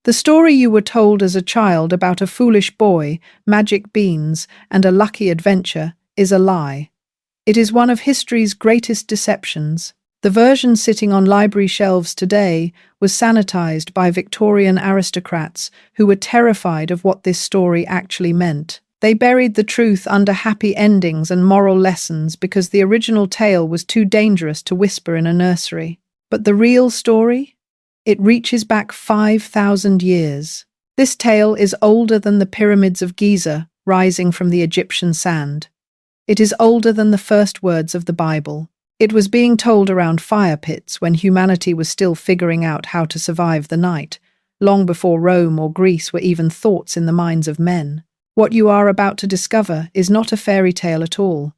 The story you were told as a child about a foolish boy, magic beans, and a lucky adventure is a lie. It is one of history's greatest deceptions. The version sitting on library shelves today was sanitized by Victorian aristocrats who were terrified of what this story actually meant. They buried the truth under happy endings and moral lessons because the original tale was too dangerous to whisper in a nursery. But the real story? It reaches back 5,000 years. This tale is older than the pyramids of Giza rising from the Egyptian sand. It is older than the first words of the Bible. It was being told around fire pits when humanity was still figuring out how to survive the night, long before Rome or Greece were even thoughts in the minds of men. What you are about to discover is not a fairy tale at all.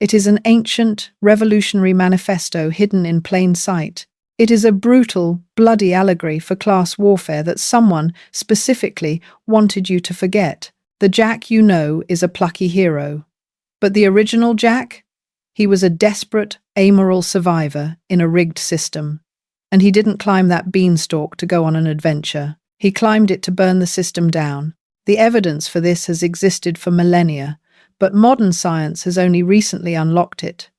It is an ancient, revolutionary manifesto hidden in plain sight. It is a brutal, bloody allegory for class warfare that someone, specifically, wanted you to forget. The Jack you know is a plucky hero. But the original Jack? He was a desperate, amoral survivor in a rigged system. And he didn't climb that beanstalk to go on an adventure. He climbed it to burn the system down. The evidence for this has existed for millennia, but modern science has only recently unlocked it.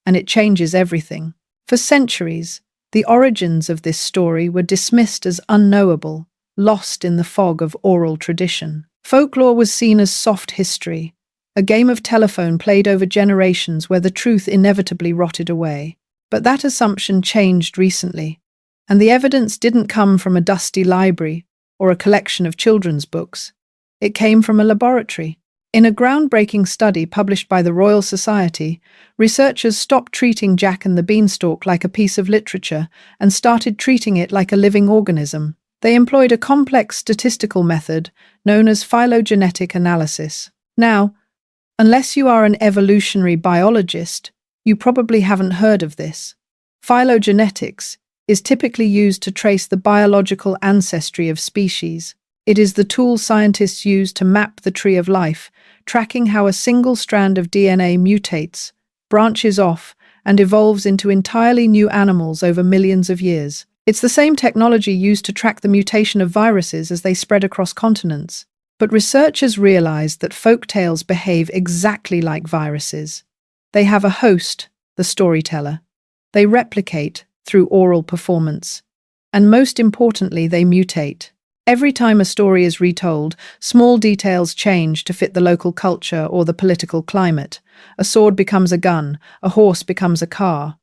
And it changes everything. For centuries, the origins of this story were dismissed as unknowable, lost in the fog of oral tradition. Folklore was seen as soft history, a game of telephone played over generations where the truth inevitably rotted away. But that assumption changed recently, and the evidence didn't come from a dusty library or a collection of children's books. It came from a laboratory. In a groundbreaking study published by the Royal Society, researchers stopped treating Jack and the Beanstalk like a piece of literature and started treating it like a living organism. They employed a complex statistical method known as phylogenetic analysis. Now, unless you are an evolutionary biologist, you probably haven't heard of this. Phylogenetics is typically used to trace the biological ancestry of species. It is the tool scientists use to map the tree of life, tracking how a single strand of DNA mutates, branches off, and evolves into entirely new animals over millions of years. It's the same technology used to track the mutation of viruses as they spread across continents. But researchers realized that folk tales behave exactly like viruses. They have a host, the storyteller. They replicate through oral performance. And most importantly, they mutate. Every time a story is retold, small details change to fit the local culture or the political climate. A sword becomes a gun, a horse becomes a car.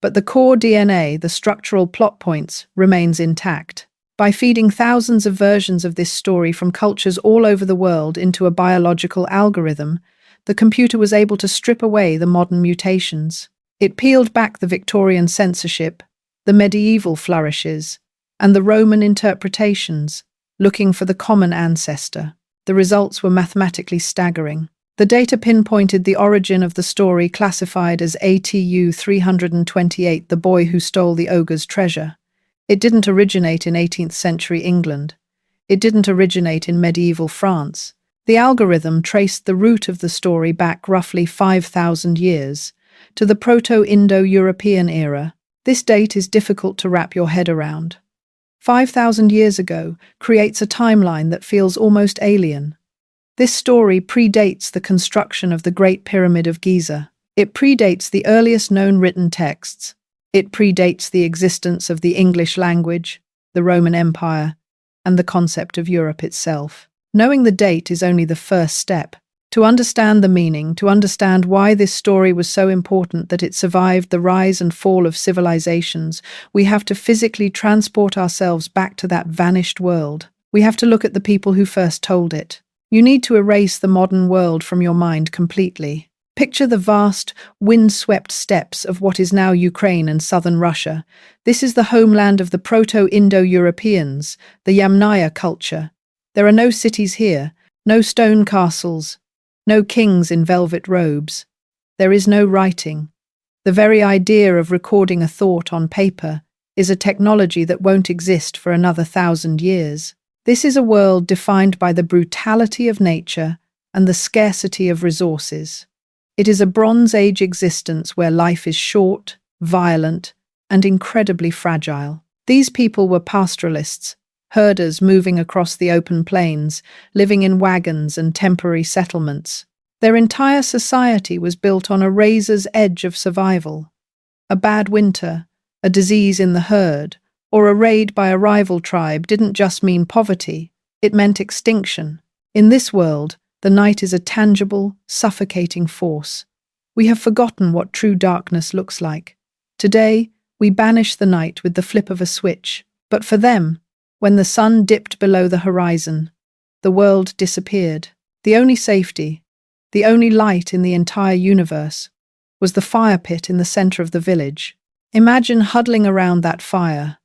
But the core DNA, the structural plot points, remains intact. By feeding thousands of versions of this story from cultures all over the world into a biological algorithm, the computer was able to strip away the modern mutations. It peeled back the Victorian censorship, the medieval flourishes, and the Roman interpretations, looking for the common ancestor. The results were mathematically staggering. The data pinpointed the origin of the story classified as ATU 328, the boy who stole the ogre's treasure. It didn't originate in 18th century England. It didn't originate in medieval France. The algorithm traced the root of the story back roughly 5,000 years, to the Proto-Indo-European era. This date is difficult to wrap your head around. 5,000 years ago creates a timeline that feels almost alien. This story predates the construction of the Great Pyramid of Giza. It predates the earliest known written texts. It predates the existence of the English language, the Roman Empire, and the concept of Europe itself. Knowing the date is only the first step. To understand the meaning, to understand why this story was so important that it survived the rise and fall of civilizations, we have to physically transport ourselves back to that vanished world. We have to look at the people who first told it. You need to erase the modern world from your mind completely. Picture the vast, wind-swept steppes of what is now Ukraine and southern Russia. This is the homeland of the Proto-Indo-Europeans, the Yamnaya culture. There are no cities here, no stone castles, no kings in velvet robes. There is no writing. The very idea of recording a thought on paper is a technology that won't exist for another 1,000 years. This is a world defined by the brutality of nature and the scarcity of resources. It is a Bronze Age existence where life is short, violent, and incredibly fragile. These people were pastoralists, herders moving across the open plains, living in wagons and temporary settlements. Their entire society was built on a razor's edge of survival. A bad winter, a disease in the herd, or a raid by a rival tribe didn't just mean poverty, it meant extinction. In this world, the night is a tangible, suffocating force. We have forgotten what true darkness looks like. Today, we banish the night with the flip of a switch. But for them, when the sun dipped below the horizon, the world disappeared. The only safety, the only light in the entire universe, was the fire pit in the center of the village. Imagine huddling around that fire.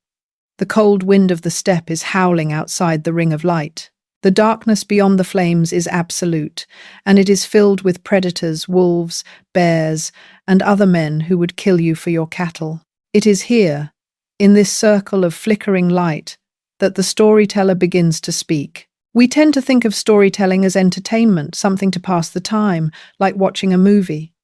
The cold wind of the steppe is howling outside the ring of light. The darkness beyond the flames is absolute, and it is filled with predators, wolves, bears, and other men who would kill you for your cattle. It is here, in this circle of flickering light, that the storyteller begins to speak. We tend to think of storytelling as entertainment, something to pass the time, like watching a movie.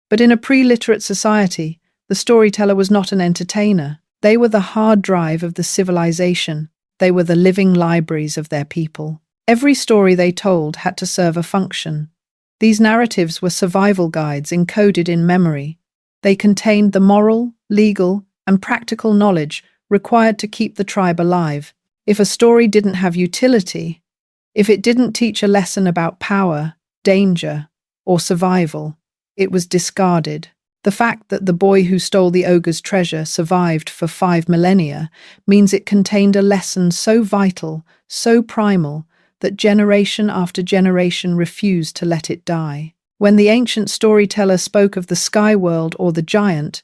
But in a pre-literate society, the storyteller was not an entertainer. They were the hard drive of the civilization. They were the living libraries of their people. Every story they told had to serve a function. These narratives were survival guides encoded in memory. They contained the moral, legal, and practical knowledge required to keep the tribe alive. If a story didn't have utility, if it didn't teach a lesson about power, danger, or survival, it was discarded. The fact that the boy who stole the ogre's treasure survived for 5 millennia means it contained a lesson so vital, so primal, that generation after generation refused to let it die. When the ancient storyteller spoke of the sky world or the giant,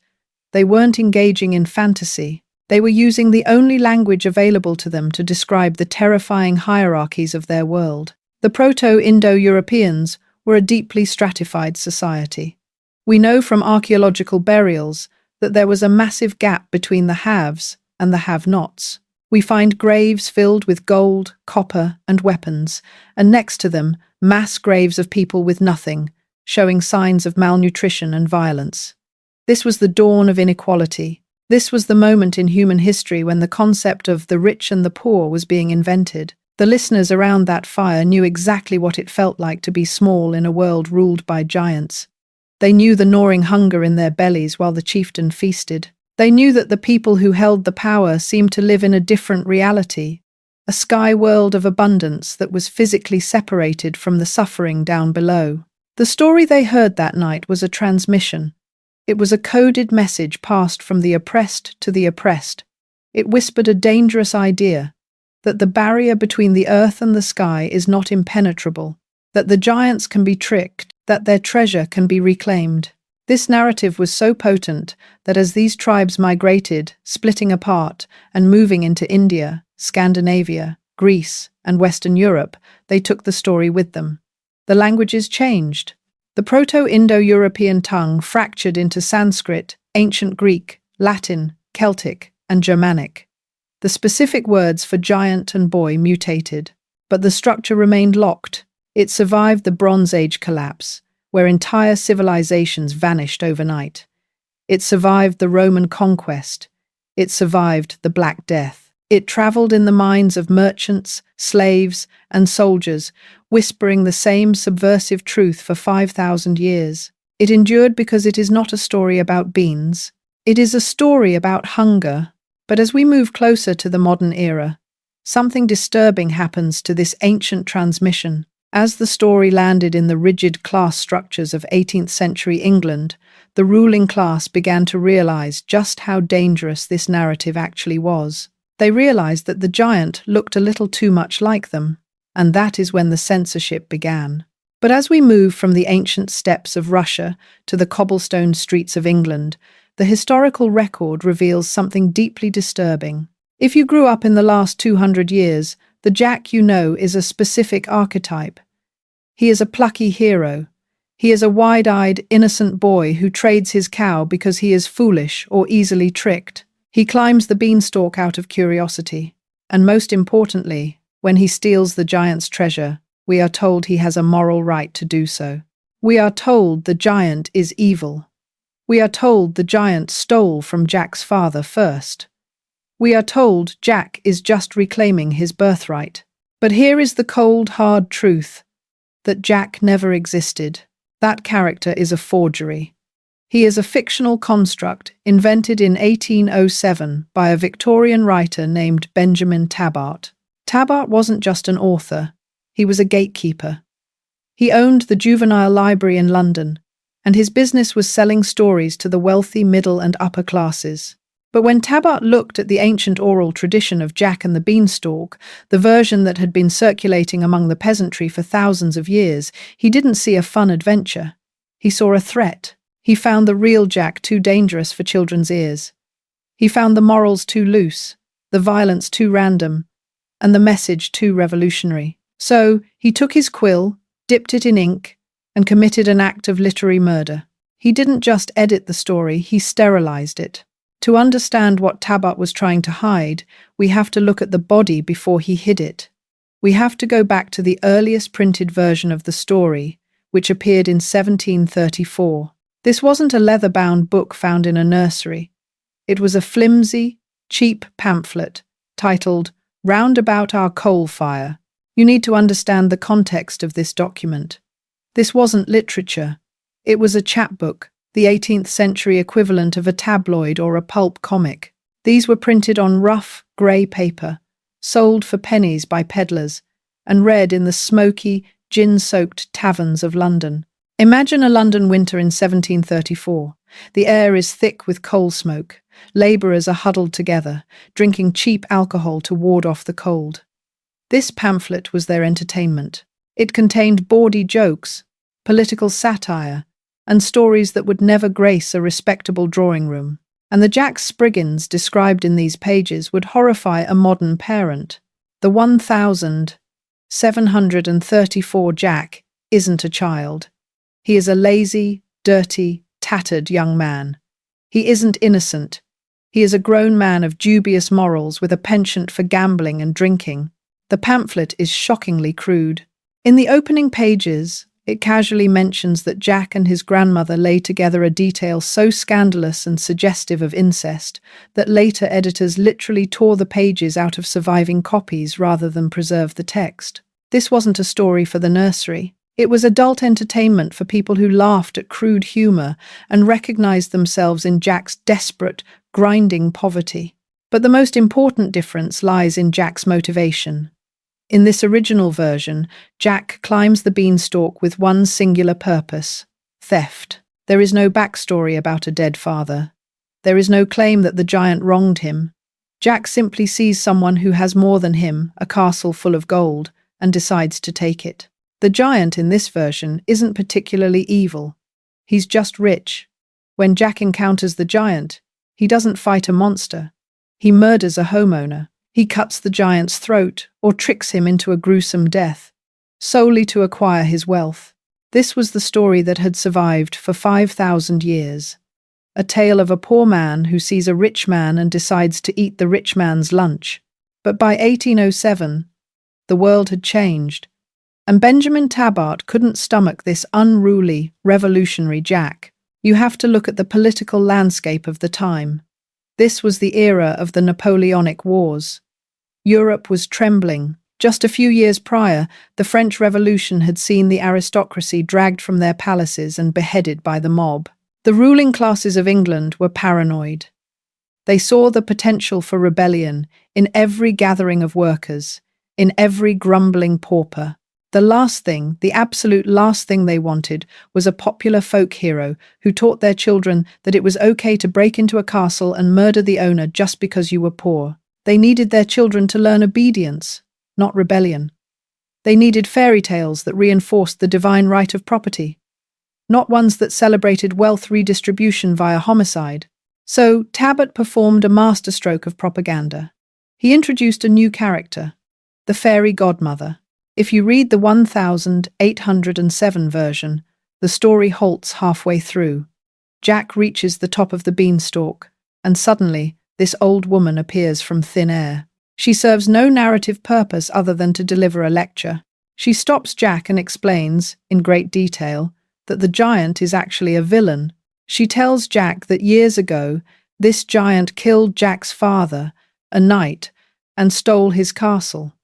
they weren't engaging in fantasy. They were using the only language available to them to describe the terrifying hierarchies of their world. The Proto-Indo-Europeans were a deeply stratified society. We know from archaeological burials that there was a massive gap between the haves and the have-nots. We find graves filled with gold, copper, and weapons, and next to them, mass graves of people with nothing, showing signs of malnutrition and violence. This was the dawn of inequality. This was the moment in human history when the concept of the rich and the poor was being invented. The listeners around that fire knew exactly what it felt like to be small in a world ruled by giants. They knew the gnawing hunger in their bellies while the chieftain feasted. They knew that the people who held the power seemed to live in a different reality, a sky world of abundance that was physically separated from the suffering down below. The story they heard that night was a transmission. It was a coded message passed from the oppressed to the oppressed. It whispered a dangerous idea, that the barrier between the earth and the sky is not impenetrable, that the giants can be tricked, that their treasure can be reclaimed. This narrative was so potent that as these tribes migrated, splitting apart and moving into India, Scandinavia, Greece, and Western Europe, they took the story with them. The languages changed. The Proto-Indo-European tongue fractured into Sanskrit, Ancient Greek, Latin, Celtic, and Germanic. The specific words for giant and boy mutated, but the structure remained locked. It survived the Bronze Age collapse, where entire civilizations vanished overnight. It survived the Roman conquest. It survived the Black Death. It traveled in the minds of merchants, slaves, and soldiers, whispering the same subversive truth for 5,000 years. It endured because it is not a story about beans. It is a story about hunger. But as we move closer to the modern era, something disturbing happens to this ancient transmission. As the story landed in the rigid class structures of 18th century England, the ruling class began to realize just how dangerous this narrative actually was. They realized that the giant looked a little too much like them, and that is when the censorship began. But as we move from the ancient steppes of Russia to the cobblestone streets of England, the historical record reveals something deeply disturbing. If you grew up in the last 200 years, the Jack you know is a specific archetype. He is a plucky hero. He is a wide-eyed, innocent boy who trades his cow because he is foolish or easily tricked. He climbs the beanstalk out of curiosity. And most importantly, when he steals the giant's treasure, we are told he has a moral right to do so. We are told the giant is evil. We are told the giant stole from Jack's father first. We are told Jack is just reclaiming his birthright. But here is the cold, hard truth that Jack never existed. That character is a forgery. He is a fictional construct invented in 1807 by a Victorian writer named Benjamin Tabart. Tabart wasn't just an author, he was a gatekeeper. He owned the Juvenile Library in London, and his business was selling stories to the wealthy middle and upper classes. But when Tabart looked at the ancient oral tradition of Jack and the Beanstalk, the version that had been circulating among the peasantry for thousands of years, he didn't see a fun adventure. He saw a threat. He found the real Jack too dangerous for children's ears. He found the morals too loose, the violence too random, and the message too revolutionary. So he took his quill, dipped it in ink, and committed an act of literary murder. He didn't just edit the story, he sterilized it. To understand what Tabart was trying to hide, we have to look at the body before he hid it. We have to go back to the earliest printed version of the story, which appeared in 1734. This wasn't a leather-bound book found in a nursery. It was a flimsy, cheap pamphlet titled "Round About Our Coal Fire." You need to understand the context of this document. This wasn't literature. It was a chapbook, the 18th century equivalent of a tabloid or a pulp comic. These were printed on rough, grey paper, sold for pennies by peddlers, and read in the smoky, gin-soaked taverns of London. Imagine a London winter in 1734. The air is thick with coal smoke. Labourers are huddled together, drinking cheap alcohol to ward off the cold. This pamphlet was their entertainment. It contained bawdy jokes, political satire, and stories that would never grace a respectable drawing room. And the Jack Spriggans described in these pages would horrify a modern parent. The 1734 Jack isn't a child. He is a lazy, dirty, tattered young man. He isn't innocent. He is a grown man of dubious morals with a penchant for gambling and drinking. The pamphlet is shockingly crude. In the opening pages, it casually mentions that Jack and his grandmother lay together, a detail so scandalous and suggestive of incest that later editors literally tore the pages out of surviving copies rather than preserve the text. This wasn't a story for the nursery. It was adult entertainment for people who laughed at crude humor and recognized themselves in Jack's desperate, grinding poverty. But the most important difference lies in Jack's motivation. In this original version, Jack climbs the beanstalk with one singular purpose: theft. There is no backstory about a dead father. There is no claim that the giant wronged him. Jack simply sees someone who has more than him, a castle full of gold, and decides to take it. The giant in this version isn't particularly evil. He's just rich. When Jack encounters the giant, he doesn't fight a monster. He murders a homeowner. He cuts the giant's throat or tricks him into a gruesome death, solely to acquire his wealth. This was the story that had survived for 5,000 years. A tale of a poor man who sees a rich man and decides to eat the rich man's lunch. But by 1807, the world had changed, and Benjamin Tabart couldn't stomach this unruly, revolutionary Jack. You have to look at the political landscape of the time. This was the era of the Napoleonic Wars. Europe was trembling. Just a few years prior, the French Revolution had seen the aristocracy dragged from their palaces and beheaded by the mob. The ruling classes of England were paranoid. They saw the potential for rebellion in every gathering of workers, in every grumbling pauper. The absolute last thing they wanted was a popular folk hero who taught their children that it was okay to break into a castle and murder the owner just because you were poor. They needed their children to learn obedience, not rebellion. They needed fairy tales that reinforced the divine right of property, not ones that celebrated wealth redistribution via homicide. So Tabart performed a masterstroke of propaganda. He introduced a new character, the fairy godmother. If you read the 1807 version, the story halts halfway through. Jack reaches the top of the beanstalk, and suddenly, this old woman appears from thin air. She serves no narrative purpose other than to deliver a lecture. She stops Jack and explains, in great detail, that the giant is actually a villain. She tells Jack that years ago, this giant killed Jack's father a knight, and stole his castle.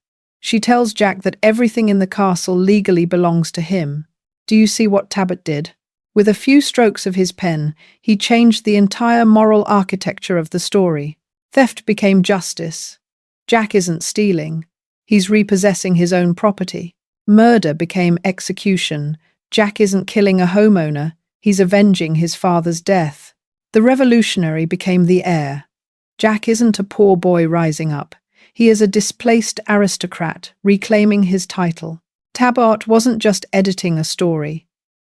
She tells Jack that everything in the castle legally belongs to him. Do you see what Talbot did? With a few strokes of his pen, he changed the entire moral architecture of the story. Theft became justice. Jack isn't stealing. He's repossessing his own property. Murder became execution. Jack isn't killing a homeowner. He's avenging his father's death. The revolutionary became the heir. Jack isn't a poor boy rising up. He is a displaced aristocrat reclaiming his title. Talbot wasn't just editing a story.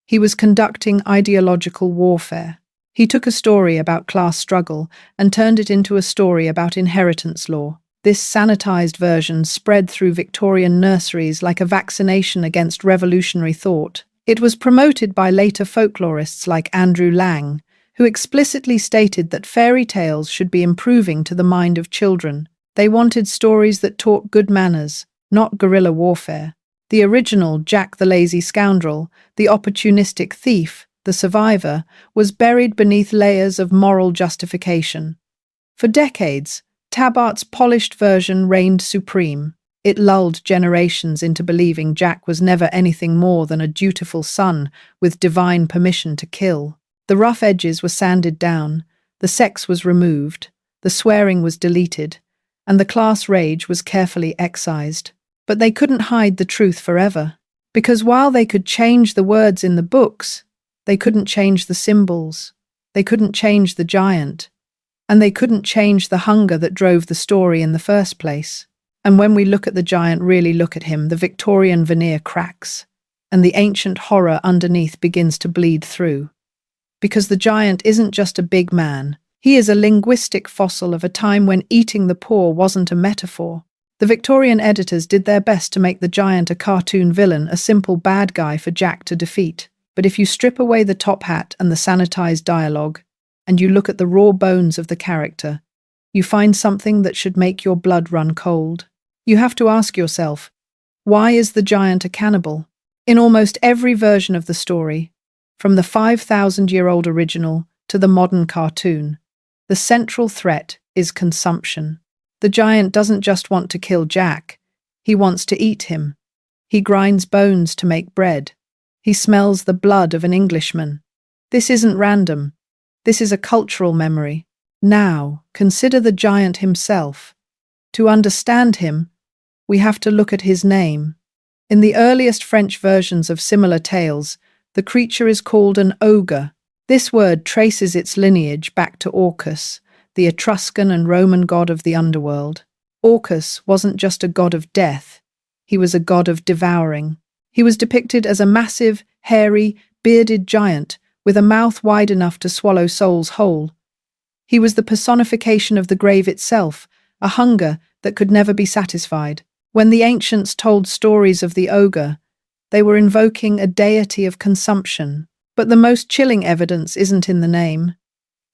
He was conducting ideological warfare. He took a story about class struggle and turned it into a story about inheritance law. This sanitized version spread through Victorian nurseries like a vaccination against revolutionary thought. It was promoted by later folklorists like Andrew Lang, who explicitly stated that fairy tales should be improving to the mind of children. They wanted stories that taught good manners, not guerrilla warfare. The original Jack the Lazy Scoundrel, the opportunistic thief, the survivor, was buried beneath layers of moral justification. For decades, Talbot's polished version reigned supreme. It lulled generations into believing Jack was never anything more than a dutiful son with divine permission to kill. The rough edges were sanded down, the sex was removed, the swearing was deleted, and the class rage was carefully excised. But they couldn't hide the truth forever, because while they could change the words in the books, they couldn't change the symbols, they couldn't change the giant, and they couldn't change the hunger that drove the story in the first place. And when we look at the giant, really look at him, the Victorian veneer cracks, and the ancient horror underneath begins to bleed through. Because the giant isn't just a big man, he is a linguistic fossil of a time when eating the poor wasn't a metaphor. The Victorian editors did their best to make the giant a cartoon villain, a simple bad guy for Jack to defeat. But if you strip away the top hat and the sanitized dialogue, and you look at the raw bones of the character, you find something that should make your blood run cold. You have to ask yourself, why is the giant a cannibal? In almost every version of the story, from the 5,000-year-old original to the modern cartoon, the central threat is consumption. The giant doesn't just want to kill Jack, he wants to eat him. He grinds bones to make bread. He smells the blood of an Englishman. This isn't random. This is a cultural memory. Now, consider the giant himself. To understand him, we have to look at his name. In the earliest French versions of similar tales, the creature is called an ogre. This word traces its lineage back to Orcus, the Etruscan and Roman god of the underworld. Orcus wasn't just a god of death, he was a god of devouring. He was depicted as a massive, hairy, bearded giant with a mouth wide enough to swallow souls whole. He was the personification of the grave itself, a hunger that could never be satisfied. When the ancients told stories of the ogre, they were invoking a deity of consumption. But the most chilling evidence isn't in the name.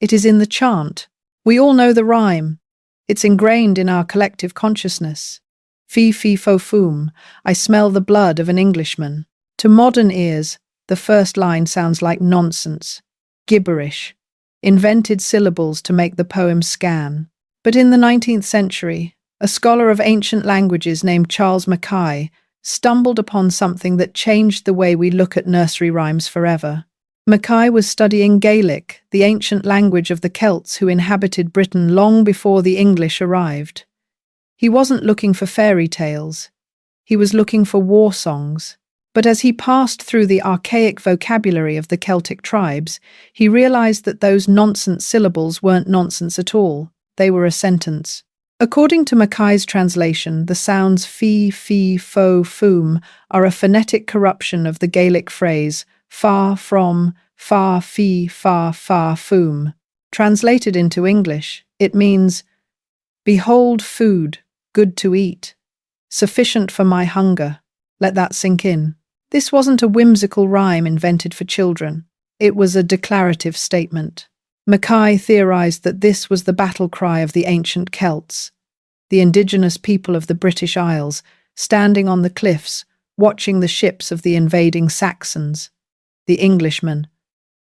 It is in the chant. We all know the rhyme. It's ingrained in our collective consciousness. Fee, fee, fo, fum, I smell the blood of an Englishman. To modern ears, the first line sounds like nonsense, gibberish, invented syllables to make the poem scan. But in the 19th century, a scholar of ancient languages named Charles Mackay stumbled upon something that changed the way we look at nursery rhymes forever. Mackay was studying Gaelic, the ancient language of the Celts who inhabited Britain long before the English arrived. He wasn't looking for fairy tales. He was looking for war songs. But as he passed through the archaic vocabulary of the Celtic tribes, he realized that those nonsense syllables weren't nonsense at all. They were a sentence. According to Mackay's translation, the sounds fee, fee, fo, fum are a phonetic corruption of the Gaelic phrase far from, far, fee, far, fum. Translated into English, it means, behold food, good to eat, sufficient for my hunger. Let that sink in. This wasn't a whimsical rhyme invented for children. It was a declarative statement. Mackay theorized that this was the battle cry of the ancient Celts, the indigenous people of the British Isles, standing on the cliffs, watching the ships of the invading Saxons, the Englishmen,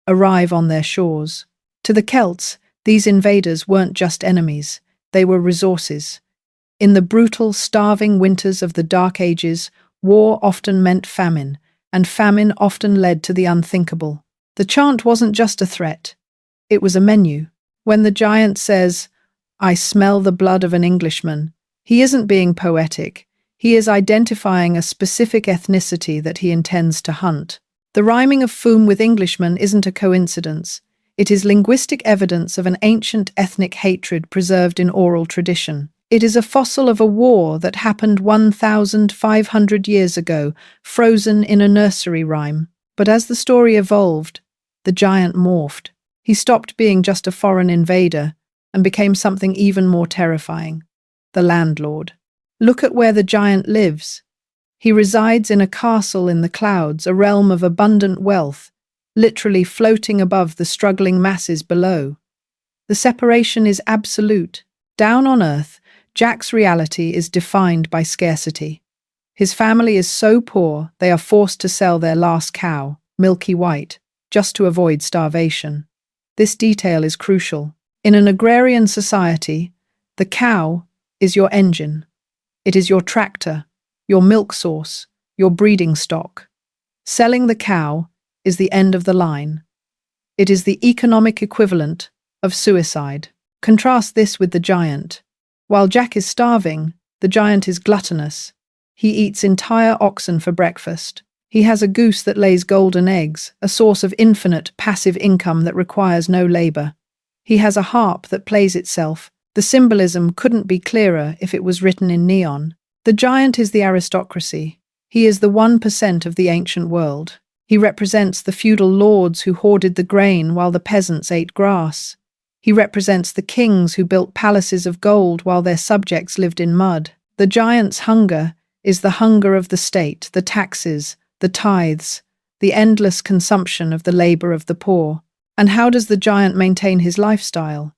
arrive on their shores. To the Celts, these invaders weren't just enemies. They were resources. In the brutal, starving winters of the Dark Ages, war often meant famine, and famine often led to the unthinkable. The chant wasn't just a threat, it was a menu. When the giant says, "I smell the blood of an Englishman," he isn't being poetic. He is identifying a specific ethnicity that he intends to hunt. The rhyming of Foom with Englishman isn't a coincidence. It is linguistic evidence of an ancient ethnic hatred preserved in oral tradition. It is a fossil of a war that happened 1,500 years ago, frozen in a nursery rhyme. But as the story evolved, the giant morphed. He stopped being just a foreign invader and became something even more terrifying: the landlord. Look at where the giant lives. He resides in a castle in the clouds, a realm of abundant wealth, literally floating above the struggling masses below. The separation is absolute. Down on earth, Jack's reality is defined by scarcity. His family is so poor they are forced to sell their last cow, milky white, just to avoid starvation. This detail is crucial. In an agrarian society, the cow is your engine. It is your tractor, your milk source, your breeding stock. Selling the cow is the end of the line. It is the economic equivalent of suicide. Contrast this with the giant. While Jack is starving, the giant is gluttonous. He eats entire oxen for breakfast. He has a goose that lays golden eggs, a source of infinite passive income that requires no labor. He has a harp that plays itself. The symbolism couldn't be clearer if it was written in neon. The giant is the aristocracy. He is the 1% of the ancient world. He represents the feudal lords who hoarded the grain while the peasants ate grass. He represents the kings who built palaces of gold while their subjects lived in mud. The giant's hunger is the hunger of the state, the taxes, the tithes, the endless consumption of the labor of the poor. And how does the giant maintain his lifestyle?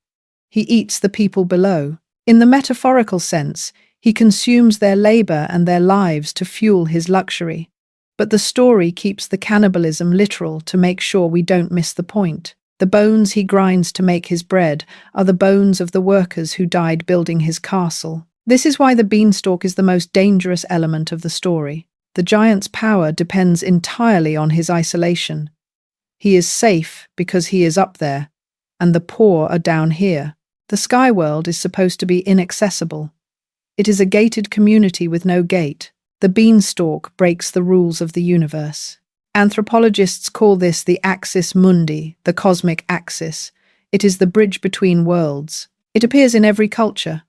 He eats the people below. In the metaphorical sense, he consumes their labor and their lives to fuel his luxury. But the story keeps the cannibalism literal to make sure we don't miss the point. The bones he grinds to make his bread are the bones of the workers who died building his castle. This is why the beanstalk is the most dangerous element of the story. The giant's power depends entirely on his isolation. He is safe because he is up there, and the poor are down here. The sky world is supposed to be inaccessible. It is a gated community with no gate. The beanstalk breaks the rules of the universe. Anthropologists call this the axis mundi, the cosmic axis. It is the bridge between worlds. It appears in every culture.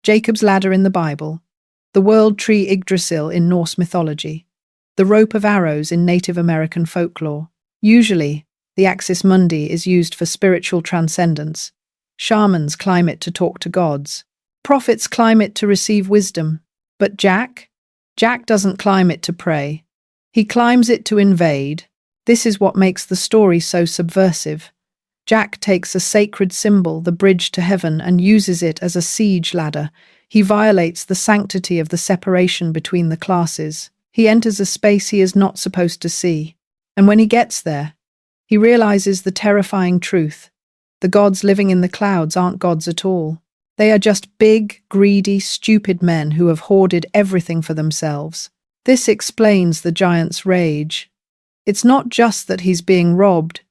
Jacob's ladder in the Bible, the world tree Yggdrasil in Norse mythology, the rope of arrows in Native American folklore. Usually, the axis mundi is used for spiritual transcendence. Shamans climb it to talk to gods. Prophets climb it to receive wisdom. But Jack doesn't climb it to pray. He climbs it to invade. This is what makes the story so subversive. Jack takes a sacred symbol, the bridge to heaven, and uses it as a siege ladder. He violates the sanctity of the separation between the classes. He enters a space he is not supposed to see. And when he gets there, he realizes the terrifying truth. The gods living in the clouds aren't gods at all. They are just big, greedy, stupid men who have hoarded everything for themselves. This explains the giant's rage. It's not just that he's being robbed,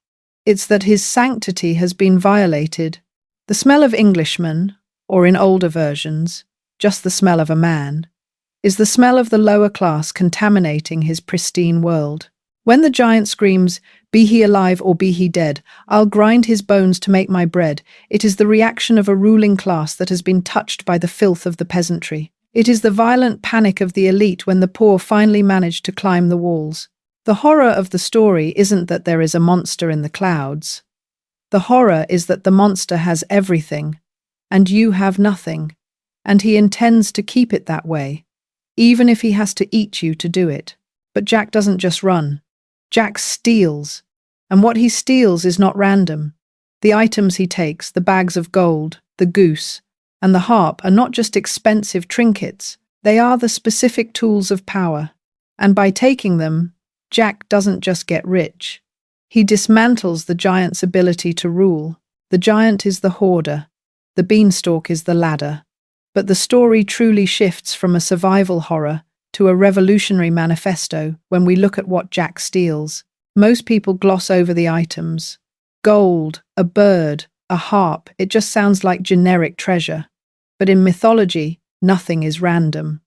it's that his sanctity has been violated. The smell of Englishman, or in older versions, just the smell of a man, is the smell of the lower class contaminating his pristine world. When the giant screams, "Be he alive or be he dead, I'll grind his bones to make my bread," it is the reaction of a ruling class that has been touched by the filth of the peasantry. It is the violent panic of the elite when the poor finally manage to climb the walls. The horror of the story isn't that there is a monster in the clouds. The horror is that the monster has everything, and you have nothing, and he intends to keep it that way, even if he has to eat you to do it. But Jack doesn't just run. Jack steals, and what he steals is not random. The items he takes, the bags of gold, the goose, and the harp are not just expensive trinkets, they are the specific tools of power. And by taking them, Jack doesn't just get rich. He dismantles the giant's ability to rule. The giant is the hoarder. The beanstalk is the ladder. But the story truly shifts from a survival horror to a revolutionary manifesto when we look at what Jack steals. Most people gloss over the items. Gold, a bird, a harp, it just sounds like generic treasure. But in mythology, nothing is random.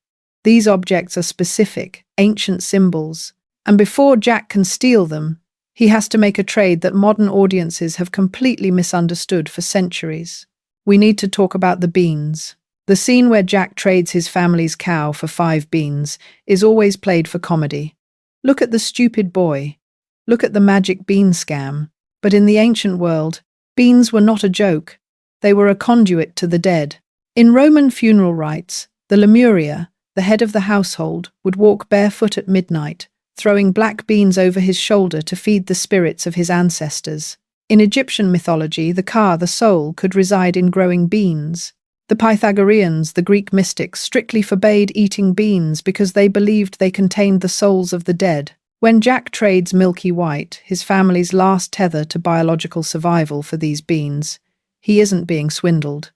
These objects are specific, ancient symbols, and before Jack can steal them, he has to make a trade that modern audiences have completely misunderstood for centuries. We need to talk about the beans. The scene where Jack trades his family's cow for 5 beans is always played for comedy. Look at the stupid boy. Look at the magic bean scam. But in the ancient world, beans were not a joke. They were a conduit to the dead. In Roman funeral rites, the Lemuria, the head of the household, would walk barefoot at midnight, throwing black beans over his shoulder to feed the spirits of his ancestors. In Egyptian mythology, the Ka, the soul, could reside in growing beans. The Pythagoreans, the Greek mystics, strictly forbade eating beans because they believed they contained the souls of the dead. When Jack trades milky white, his family's last tether to biological survival, for these beans, he isn't being swindled.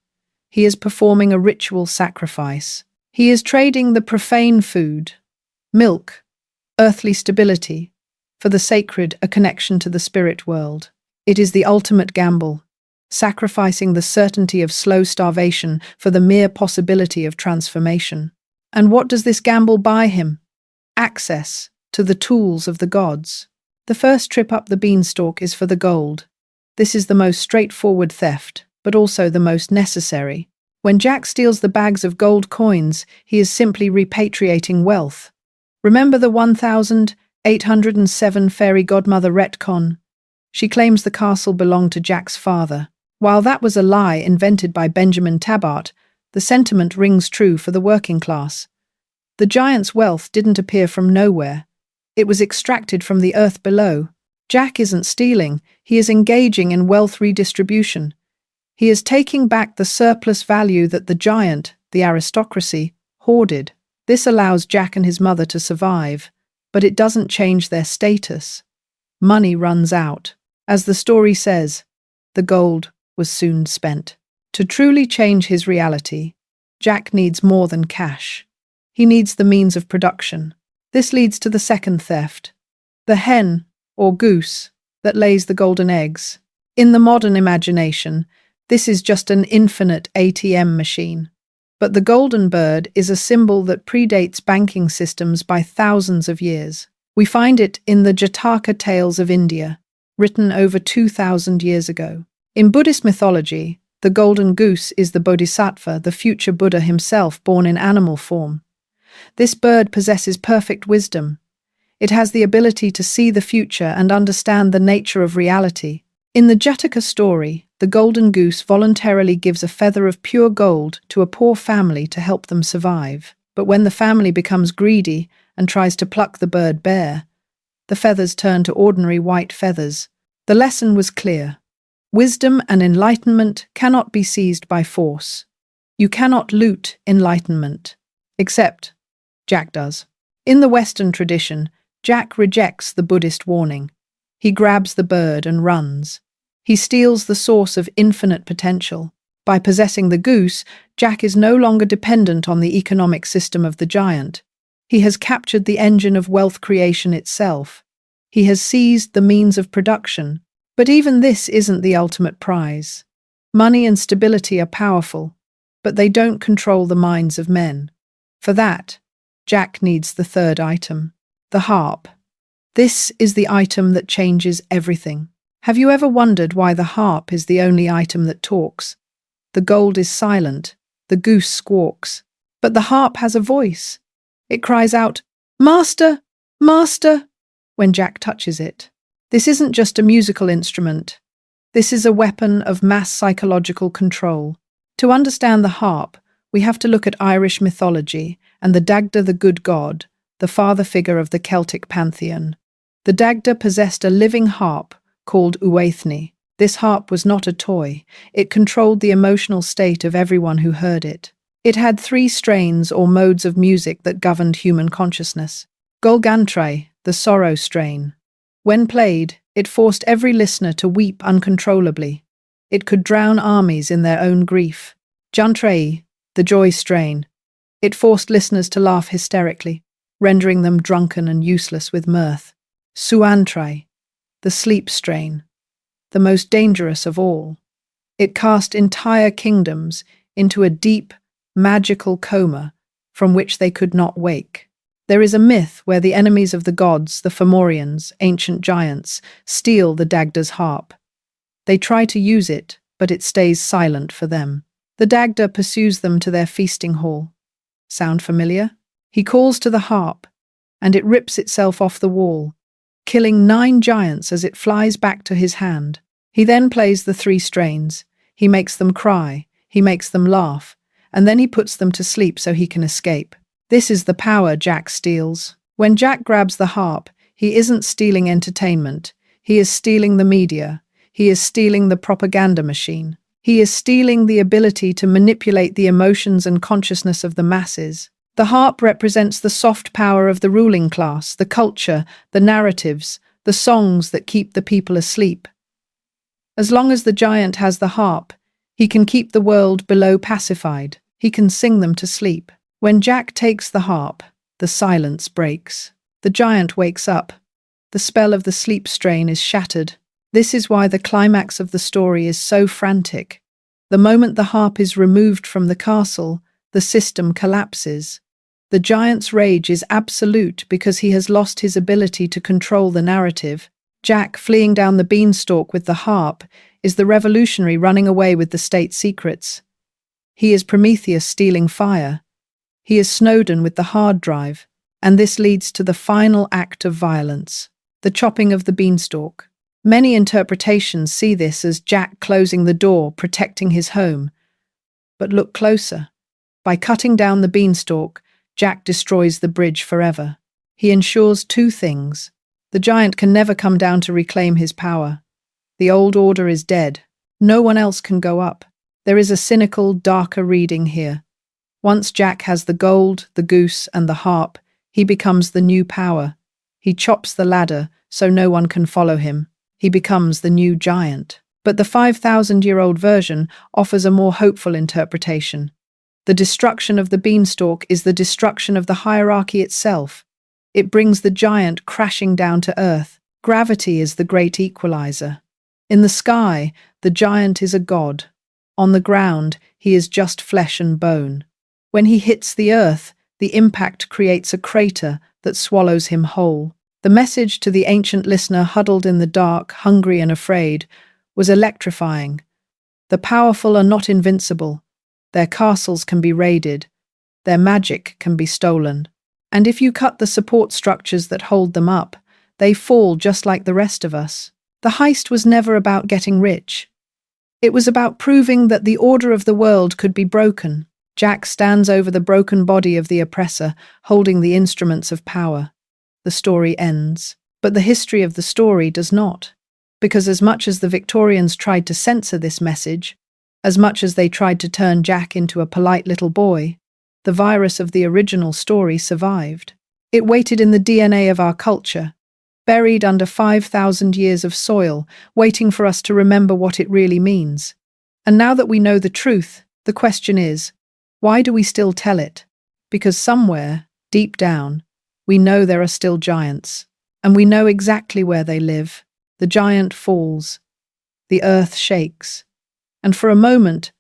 He is performing a ritual sacrifice. He is trading the profane food, milk, earthly stability, for the sacred, a connection to the spirit world. It is the ultimate gamble, sacrificing the certainty of slow starvation for the mere possibility of transformation. And what does this gamble buy him? Access to the tools of the gods. The first trip up the beanstalk is for the gold. This is the most straightforward theft, but also the most necessary. When Jack steals the bags of gold coins, he is simply repatriating wealth. Remember the 1807 fairy godmother retcon? She claims the castle belonged to Jack's father. While that was a lie invented by Benjamin Tabart, the sentiment rings true for the working class. The giant's wealth didn't appear from nowhere. It was extracted from the earth below. Jack isn't stealing, he is engaging in wealth redistribution. He is taking back the surplus value that the giant, the aristocracy, hoarded. This allows Jack and his mother to survive, but it doesn't change their status. Money runs out. As the story says, the gold was soon spent. To truly change his reality, Jack needs more than cash. He needs the means of production. This leads to the second theft, the hen, or goose, that lays the golden eggs. In the modern imagination, this is just an infinite ATM machine. But the golden bird is a symbol that predates banking systems by thousands of years. We find it in the Jataka tales of India, written over 2,000 years ago. In Buddhist mythology, the golden goose is the bodhisattva, the future Buddha himself born in animal form. This bird possesses perfect wisdom. It has the ability to see the future and understand the nature of reality. In the Jataka story, the golden goose voluntarily gives a feather of pure gold to a poor family to help them survive. But when the family becomes greedy and tries to pluck the bird bare, the feathers turn to ordinary white feathers. The lesson was clear. Wisdom and enlightenment cannot be seized by force. You cannot loot enlightenment. Except Jack does. In the Western tradition, Jack rejects the Buddhist warning. He grabs the bird and runs. He steals the source of infinite potential. By possessing the goose, Jack is no longer dependent on the economic system of the giant. He has captured the engine of wealth creation itself. He has seized the means of production. But even this isn't the ultimate prize. Money and stability are powerful, but they don't control the minds of men. For that, Jack needs the third item, the harp. This is the item that changes everything. Have you ever wondered why the harp is the only item that talks? The gold is silent, the goose squawks, but the harp has a voice. It cries out, "Master! Master!" when Jack touches it. This isn't just a musical instrument. This is a weapon of mass psychological control. To understand the harp, we have to look at Irish mythology and the Dagda, the good god, the father figure of the Celtic pantheon. The Dagda possessed a living harp called Uaithne. This harp was not a toy. It controlled the emotional state of everyone who heard it. It had 3 strains or modes of music that governed human consciousness. Golgantrai, the sorrow strain. When played, it forced every listener to weep uncontrollably. It could drown armies in their own grief. Jantrei, the joy strain. It forced listeners to laugh hysterically, rendering them drunken and useless with mirth. Suantrai, the sleep strain, the most dangerous of all. It cast entire kingdoms into a deep, magical coma from which they could not wake. There is a myth where the enemies of the gods, the Fomorians, ancient giants, steal the Dagda's harp. They try to use it, but it stays silent for them. The Dagda pursues them to their feasting hall. Sound familiar? He calls to the harp, and it rips itself off the wall, killing 9 giants as it flies back to his hand. He then plays the 3 strains. He makes them cry, he makes them laugh, and then he puts them to sleep so he can escape. This is the power Jack steals. When Jack grabs the harp, he isn't stealing entertainment. He is stealing the media. He is stealing the propaganda machine. He is stealing the ability to manipulate the emotions and consciousness of the masses. The harp represents the soft power of the ruling class, the culture, the narratives, the songs that keep the people asleep. As long as the giant has the harp, he can keep the world below pacified. He can sing them to sleep. When Jack takes the harp, the silence breaks. The giant wakes up. The spell of the sleep strain is shattered. This is why the climax of the story is so frantic. The moment the harp is removed from the castle, the system collapses. The giant's rage is absolute because he has lost his ability to control the narrative. Jack, fleeing down the beanstalk with the harp, is the revolutionary running away with the state secrets. He is Prometheus stealing fire. He is Snowden with the hard drive, and this leads to the final act of violence, the chopping of the beanstalk. Many interpretations see this as Jack closing the door, protecting his home. But look closer. By cutting down the beanstalk, Jack destroys the bridge forever. He ensures 2 things. The giant can never come down to reclaim his power. The old order is dead. No one else can go up. There is a cynical, darker reading here. Once Jack has the gold, the goose, and the harp, he becomes the new power. He chops the ladder so no one can follow him. He becomes the new giant. But the 5,000-year-old version offers a more hopeful interpretation. The destruction of the beanstalk is the destruction of the hierarchy itself. It brings the giant crashing down to earth. Gravity is the great equalizer. In the sky, the giant is a god. On the ground, he is just flesh and bone. When he hits the earth, the impact creates a crater that swallows him whole. The message to the ancient listener huddled in the dark, hungry and afraid, was electrifying. The powerful are not invincible. Their castles can be raided. Their magic can be stolen. And if you cut the support structures that hold them up, they fall just like the rest of us. The heist was never about getting rich. It was about proving that the order of the world could be broken. Jack stands over the broken body of the oppressor, holding the instruments of power. The story ends. But the history of the story does not. Because as much as the Victorians tried to censor this message, as much as they tried to turn Jack into a polite little boy, the virus of the original story survived. It waited in the DNA of our culture, buried under 5,000 years of soil, waiting for us to remember what it really means. And now that we know the truth, the question is, why do we still tell it? Because somewhere, deep down, we know there are still giants, and we know exactly where they live. The giant falls, the earth shakes, and for a moment,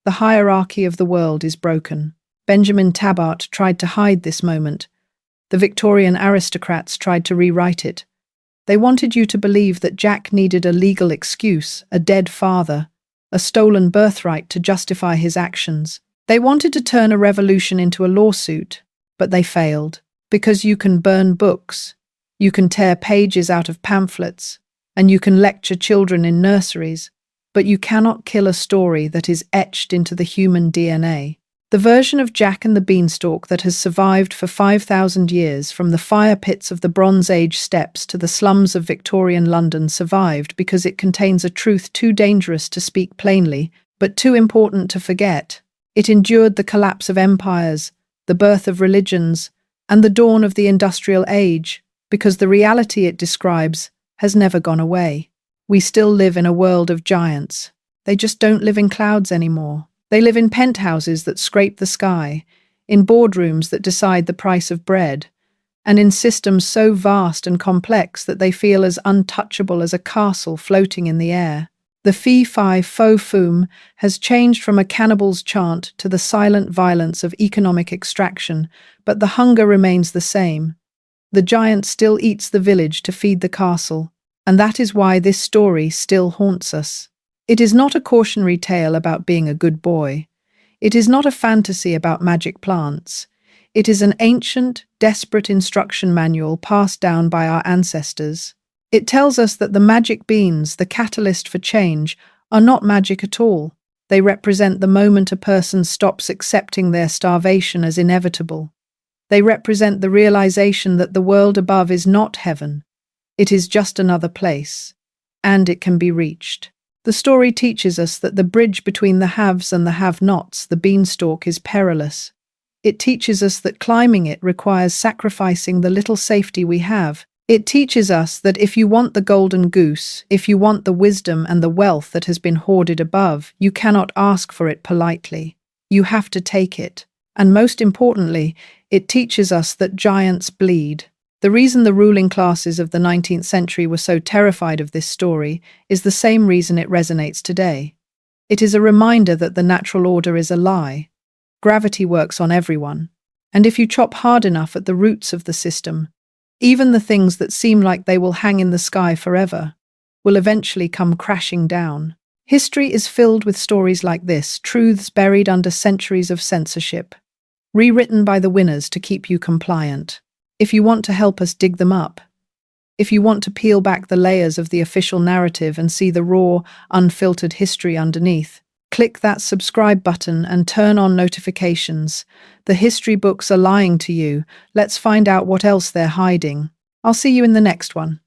the hierarchy of the world is broken. Benjamin Tabart tried to hide this moment. The Victorian aristocrats tried to rewrite it. They wanted you to believe that Jack needed a legal excuse, a dead father, a stolen birthright to justify his actions. They wanted to turn a revolution into a lawsuit, but they failed. Because you can burn books, you can tear pages out of pamphlets, and you can lecture children in nurseries, but you cannot kill a story that is etched into the human DNA. The version of Jack and the Beanstalk that has survived for 5,000 years, from the fire pits of the Bronze Age steppes to the slums of Victorian London, survived because it contains a truth too dangerous to speak plainly, but too important to forget. It endured the collapse of empires, the birth of religions, and the dawn of the industrial age, because the reality it describes has never gone away. We still live in a world of giants. They just don't live in clouds anymore. They live in penthouses that scrape the sky, in boardrooms that decide the price of bread, and in systems so vast and complex that they feel as untouchable as a castle floating in the air. The fee-fi-fo-fum has changed from a cannibal's chant to the silent violence of economic extraction, but the hunger remains the same. The giant still eats the village to feed the castle, and that is why this story still haunts us. It is not a cautionary tale about being a good boy. It is not a fantasy about magic plants. It is an ancient, desperate instruction manual passed down by our ancestors. It tells us that the magic beans, the catalyst for change, are not magic at all. They represent the moment a person stops accepting their starvation as inevitable. They represent the realization that the world above is not heaven. It is just another place, and it can be reached. The story teaches us that the bridge between the haves and the have-nots, the beanstalk, is perilous. It teaches us that climbing it requires sacrificing the little safety we have. It teaches us that if you want the golden goose, if you want the wisdom and the wealth that has been hoarded above, you cannot ask for it politely. You have to take it. And most importantly, it teaches us that giants bleed. The reason the ruling classes of the 19th century were so terrified of this story is the same reason it resonates today. It is a reminder that the natural order is a lie. Gravity works on everyone. And if you chop hard enough at the roots of the system, even the things that seem like they will hang in the sky forever will eventually come crashing down. History is filled with stories like this, truths buried under centuries of censorship, rewritten by the winners to keep you compliant. If you want to help us dig them up, if you want to peel back the layers of the official narrative and see the raw, unfiltered history underneath, click that subscribe button and turn on notifications. The history books are lying to you. Let's find out what else they're hiding. I'll see you in the next one.